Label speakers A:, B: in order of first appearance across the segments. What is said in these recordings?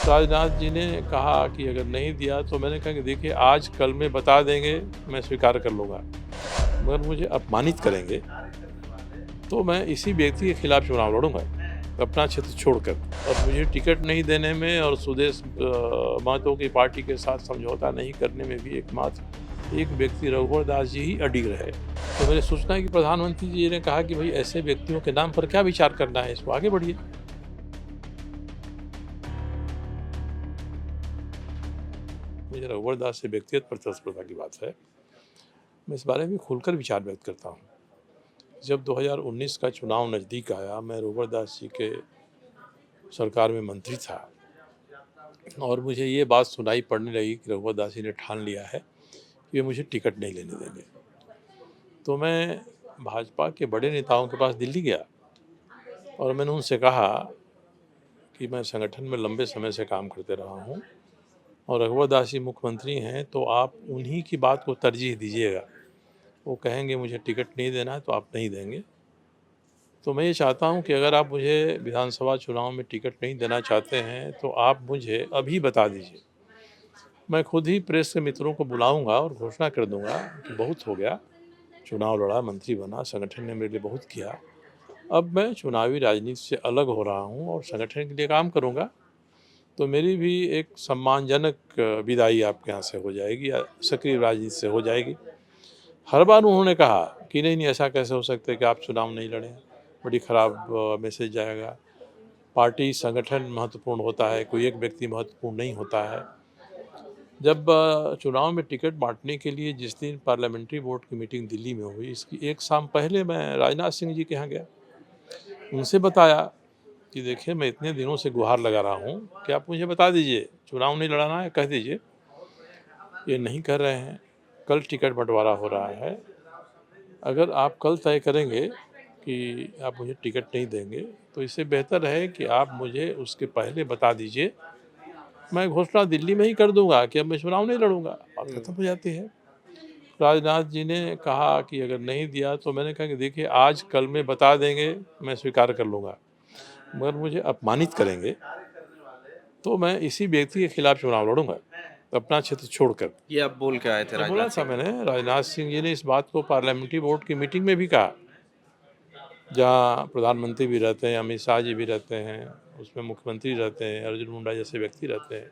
A: राजनाथ जी ने कहा कि अगर नहीं दिया तो मैंने कहा कि देखिए आज कल में बता देंगे, मैं स्वीकार कर लूँगा। मगर मुझे अपमानित करेंगे, तो मैं इसी व्यक्ति के खिलाफ चुनाव लड़ूँगा, अपना क्षेत्र छोड़कर। और मुझे टिकट नहीं देने में और सुदेश महतो की पार्टी के साथ समझौता नहीं करने में भी एकमात्र एक व्यक्ति रघुवर दास जी ही अडिग रहे। तो मेरी सूचना है कि प्रधानमंत्री जी ने कहा कि भई ऐसे व्यक्तियों के नाम पर क्या विचार करना है, इसको आगे बढ़िए। मुझे रघुवर दास से व्यक्तिगत प्रतिस्पर्धा की बात है। मैं इस बारे में खुलकर विचार व्यक्त करता हूँ। जब 2019 का चुनाव नज़दीक आया, मैं रघुवर दास जी के सरकार में मंत्री था और मुझे ये बात सुनाई पड़ने लगी कि रघुवर दास जी ने ठान लिया है कि वे मुझे टिकट नहीं लेने देंगे। तो मैं भाजपा के बड़े नेताओं के पास दिल्ली गया और मैंने उनसे कहा कि मैं संगठन में लंबे समय से काम करते रहा हूँ और रघुवर दास जी मुख्यमंत्री हैं, तो आप उन्हीं की बात को तरजीह दीजिएगा। वो कहेंगे मुझे टिकट नहीं देना है तो आप नहीं देंगे। तो मैं ये चाहता हूँ कि अगर आप मुझे विधानसभा चुनाव में टिकट नहीं देना चाहते हैं तो आप मुझे अभी बता दीजिए। मैं खुद ही प्रेस के मित्रों को बुलाऊँगा और घोषणा कर दूँगा कि बहुत हो गया, चुनाव लड़ा, मंत्री बना, संगठन ने मेरे लिए बहुत किया। अब मैं चुनावी राजनीति से अलग हो रहा हूँ और संगठन के लिए काम करूँगा। तो मेरी भी एक सम्मानजनक विदाई आपके यहाँ से हो जाएगी या सक्रिय राजनीति से हो जाएगी। हर बार उन्होंने कहा कि नहीं, नहीं ऐसा कैसे हो सकता है कि आप चुनाव नहीं लड़ें, बड़ी ख़राब मैसेज जाएगा। पार्टी संगठन महत्वपूर्ण होता है, कोई एक व्यक्ति महत्वपूर्ण नहीं होता है। जब चुनाव में टिकट बाँटने के लिए जिस दिन पार्लियामेंट्री बोर्ड की मीटिंग दिल्ली में हुई, इसकी एक शाम पहले मैं राजनाथ सिंह जी के यहाँ गया। उनसे बताया कि देखिए मैं इतने दिनों से गुहार लगा रहा हूँ कि आप मुझे बता दीजिए, चुनाव नहीं लड़ाना है कह दीजिए। ये नहीं कर रहे हैं, कल टिकट बँटवारा हो रहा है। अगर आप कल तय करेंगे कि आप मुझे टिकट नहीं देंगे, तो इससे बेहतर है कि आप मुझे उसके पहले बता दीजिए। मैं घोषणा दिल्ली में ही कर दूँगा कि अब मैं चुनाव नहीं लड़ूँगा, बात खत्म हो जाती है। राजनाथ जी ने कहा कि अगर नहीं दिया तो मैंने कहा कि देखिए आज कल में बता देंगे, मैं स्वीकार कर लूँगा। मगर मुझे अपमानित करेंगे, तो मैं इसी व्यक्ति के खिलाफ चुनाव लड़ूँगा, अपना क्षेत्र छोड़कर।
B: ये आप बोल के आए थे
A: ये बोला
B: राजनाथ
A: था
B: सिंह को?
A: मैंने, राजनाथ सिंह जी ने इस बात को पार्लियामेंट्री बोर्ड की मीटिंग में भी कहा, जहाँ प्रधानमंत्री भी रहते हैं, अमित शाह जी भी रहते हैं, उसमें मुख्यमंत्री रहते हैं, अर्जुन मुंडा जैसे व्यक्ति रहते हैं।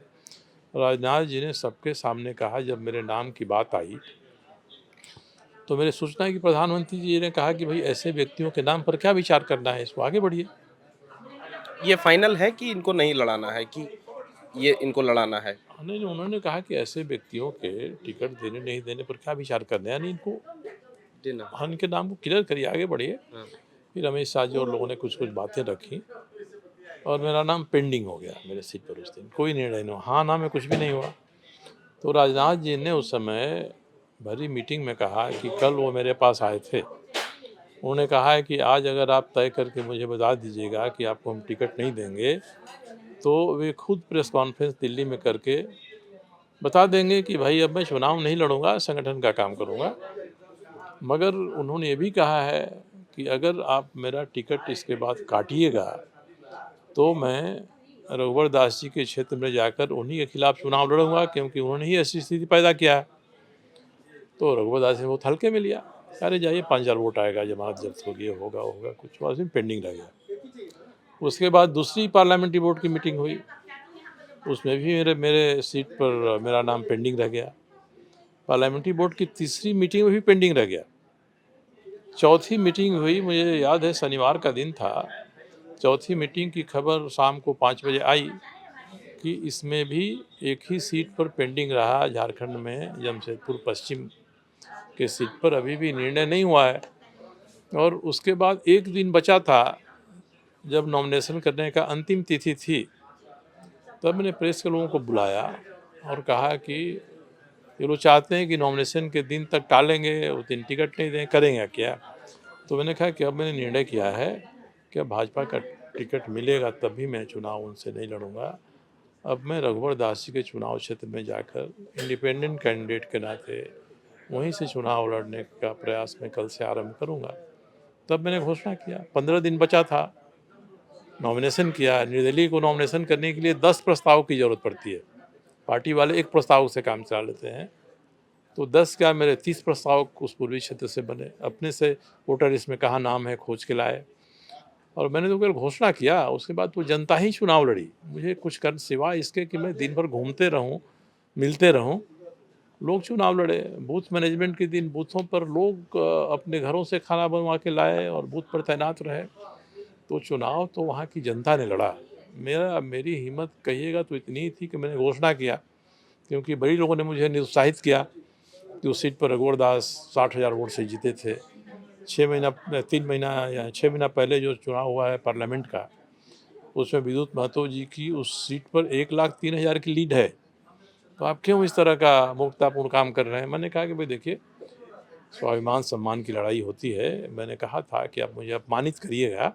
A: राजनाथ जी ने सबके सामने कहा, जब मेरे नाम की बात आई, तो मेरी सूचना है कि प्रधानमंत्री जी ने कहा कि भई ऐसे व्यक्तियों के नाम पर क्या विचार करना है, इसको आगे बढ़िए।
B: ये फाइनल है कि इनको नहीं लड़ाना है कि ये इनको लड़ाना है?
A: नहीं, नहीं, उन्होंने कहा कि ऐसे व्यक्तियों के टिकट देने नहीं देने पर क्या विचार करना है, यानी इनको
B: देना।
A: हाँ, इनके नाम को क्लियर करिए, आगे बढ़िए।
B: हाँ।
A: फिर अमित शाह जी और लोगों ने कुछ-कुछ बातें रखी और मेरा नाम पेंडिंग हो गया मेरे सीट पर उस दिन, कोई निर्णय नहीं हुआ, हाँ, ना में कुछ भी नहीं हुआ। तो राजनाथ जी ने उस समय भरी मीटिंग में कहा कि कल वो मेरे पास आए थे। उन्होंने कहा है कि आज अगर आप तय करके मुझे बता दीजिएगा कि आपको हम टिकट नहीं देंगे, तो वे खुद प्रेस कॉन्फ्रेंस दिल्ली में करके बता देंगे कि भाई अब मैं चुनाव नहीं लड़ूँगा, संगठन का काम करूँगा। मगर उन्होंने ये भी कहा है कि अगर आप मेरा टिकट इसके बाद काटिएगा, तो मैं रघुवर दास जी के क्षेत्र में जाकर उन्हीं के खिलाफ चुनाव लड़ूँगा, क्योंकि उन्होंने ही ऐसी स्थिति पैदा किया है। तो रघुवर दास ने बहुत हल्के में लिया। अरे जाइए 5,000 वोट आएगा, जमात जब्त होगी, ये होगा, होगा, कुछ बस में पेंडिंग रह गया। उसके बाद दूसरी पार्लियामेंट्री बोर्ड की मीटिंग हुई, उसमें भी मेरे मेरे सीट पर मेरा नाम पेंडिंग रह गया। पार्लियामेंट्री बोर्ड की तीसरी मीटिंग में भी पेंडिंग रह गया। चौथी मीटिंग हुई, मुझे याद है शनिवार का दिन था। चौथी मीटिंग की खबर शाम को 5 बजे आई कि इसमें भी एक ही सीट पर पेंडिंग रहा, झारखंड में जमशेदपुर पश्चिम के सीट पर अभी भी निर्णय नहीं हुआ है। और उसके बाद एक दिन बचा था, जब नॉमिनेशन करने का अंतिम तिथि थी, तब मैंने प्रेस के लोगों को बुलाया और कहा कि ये लोग चाहते हैं कि नॉमिनेशन के दिन तक टालेंगे, उस दिन टिकट नहीं दें, करेंगे क्या? तो मैंने कहा कि अब मैंने निर्णय किया है कि अब भाजपा का टिकट मिलेगा तभी मैं चुनाव उनसे नहीं लड़ूंगा। अब मैं रघुवर दास जी के चुनाव क्षेत्र में जाकर इंडिपेंडेंट कैंडिडेट के नाते वहीं से चुनाव लड़ने का प्रयास मैं कल से आरंभ करूंगा। तब मैंने घोषणा किया, 15 दिन बचा था, नॉमिनेशन किया। निर्दलीय को नॉमिनेशन करने के लिए 10 प्रस्ताव की ज़रूरत पड़ती है। पार्टी वाले एक प्रस्ताव से काम चला लेते हैं, तो 10 क्या मेरे 30 प्रस्ताव उस पूर्वी क्षेत्र से बने। अपने से वोटर लिस्ट में कहाँ नाम है खोज के लाए, और मैंने तो केवल घोषणा किया, उसके बाद तो जनता ही चुनाव लड़ी। मुझे कुछ कर सिवाय इसके कि मैं दिन भर घूमते रहूं, मिलते रहूं, लोग चुनाव लड़े। बूथ मैनेजमेंट के दिन बूथों पर लोग अपने घरों से खाना बनवा के लाए और बूथ पर तैनात रहे। तो चुनाव तो वहाँ की जनता ने लड़ा। मेरी हिम्मत कहिएगा तो इतनी ही थी कि मैंने घोषणा किया, क्योंकि बड़ी लोगों ने मुझे निरुत्साहित किया कि उस सीट पर रघुवर दास 60,000 वोट से जीते थे। 3 महीना या 6 महीना पहले जो चुनाव हुआ है पार्लियामेंट का, उसमें विद्युत महतो जी की उस सीट पर 1,03,000 की लीड है। तो आप क्यों इस तरह का मूर्खतापूर्ण काम कर रहे हैं? मैंने कहा कि भाई देखिए, स्वाभिमान सम्मान की लड़ाई होती है। मैंने कहा था कि आप मुझे अपमानित करिएगा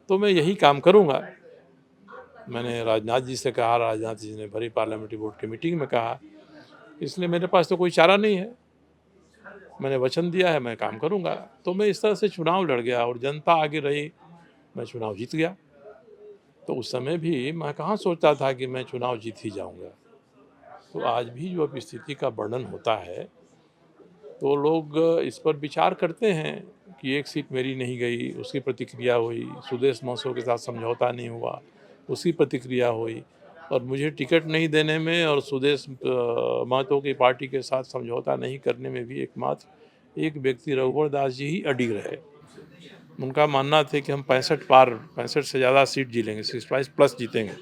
A: तो मैं यही काम करूँगा। मैंने राजनाथ जी से कहा, राजनाथ जी ने भरी पार्लियामेंट्री बोर्ड की मीटिंग में कहा, इसलिए मेरे पास तो कोई चारा नहीं है। मैंने वचन दिया है, मैं काम करूँगा। तो मैं इस तरह से चुनाव लड़ गया और जनता आगे रही, मैं चुनाव जीत गया। तो उस समय भी मैं कहाँ सोचता था कि मैं चुनाव जीत ही जाऊँगा। तो आज भी जो अब स्थिति का वर्णन होता है, तो लोग इस पर विचार करते हैं कि एक सीट मेरी नहीं गई, उसकी प्रतिक्रिया हुई। सुदेश महतो के साथ समझौता नहीं हुआ, उसकी प्रतिक्रिया हुई। और मुझे टिकट नहीं देने में और सुदेश महतो की पार्टी के साथ समझौता नहीं करने में भी एकमात्र एक व्यक्ति रघुवर दास जी ही अडिग रहे। उनका मानना था कि हम 65 से ज़्यादा सीट जीतेंगे, 65 प्लस जीतेंगे।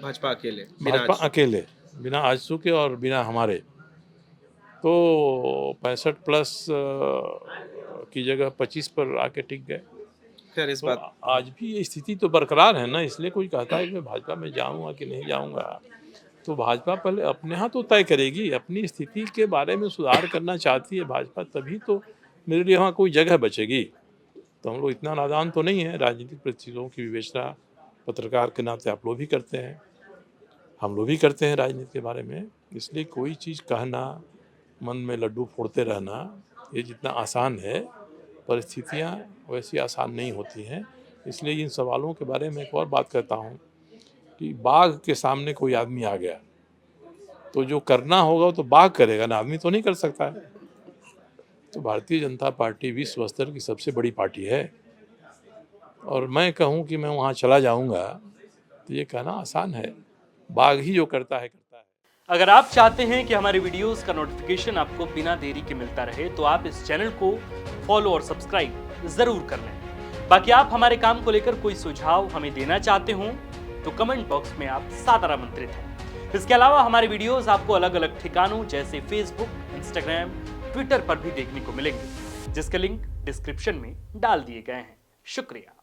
B: भाजपा अकेले,
A: भाजपा अकेले, बिना आजसू के और बिना हमारे। तो 65 प्लस की जगह 25 पर आके टिक गए।
B: खैर इस
A: तो
B: बात
A: आज भी ये स्थिति तो बरकरार है ना, इसलिए कोई कहता है कि मैं भाजपा में जाऊंगा कि नहीं जाऊंगा। तो भाजपा पहले अपने यहाँ तो तय करेगी, अपनी स्थिति के बारे में सुधार करना चाहती है भाजपा, तभी तो मेरे लिए वहाँ कोई जगह बचेगी। तो हम लोग इतना नादान तो नहीं है। राजनीतिक परिस्थितियों की विवेचना पत्रकार के नाते आप लोग भी करते हैं, हम लोग भी करते हैं राजनीति के बारे में। इसलिए कोई चीज़ कहना, मन में लड्डू फोड़ते रहना, ये जितना आसान है, परिस्थितियाँ वैसी आसान नहीं होती हैं। इसलिए इन सवालों के बारे में एक और बात कहता हूँ कि बाघ के सामने कोई आदमी आ गया तो जो करना होगा वो तो बाघ करेगा ना, आदमी तो नहीं कर सकता है। तो भारतीय जनता पार्टी विश्व स्तर की सबसे बड़ी पार्टी है, और मैं कहूँ कि मैं वहाँ चला जाऊँगा तो ये कहना आसान है। बाघ ही जो करता है करता है।
C: अगर आप चाहते हैं कि हमारे वीडियोस का नोटिफिकेशन आपको बिना देरी के मिलता रहे, तो आप इस चैनल को फॉलो और सब्सक्राइब जरूर कर लें। बाकी आप हमारे काम को लेकर कोई सुझाव हमें देना चाहते हो तो कमेंट बॉक्स में आप सादर आमंत्रित हैं। इसके अलावा हमारे वीडियोस आपको अलग अलग ठिकानों जैसे फेसबुक, इंस्टाग्राम, ट्विटर पर भी देखने को मिलेंगे, जिसके लिंक डिस्क्रिप्शन में डाल दिए गए हैं। शुक्रिया।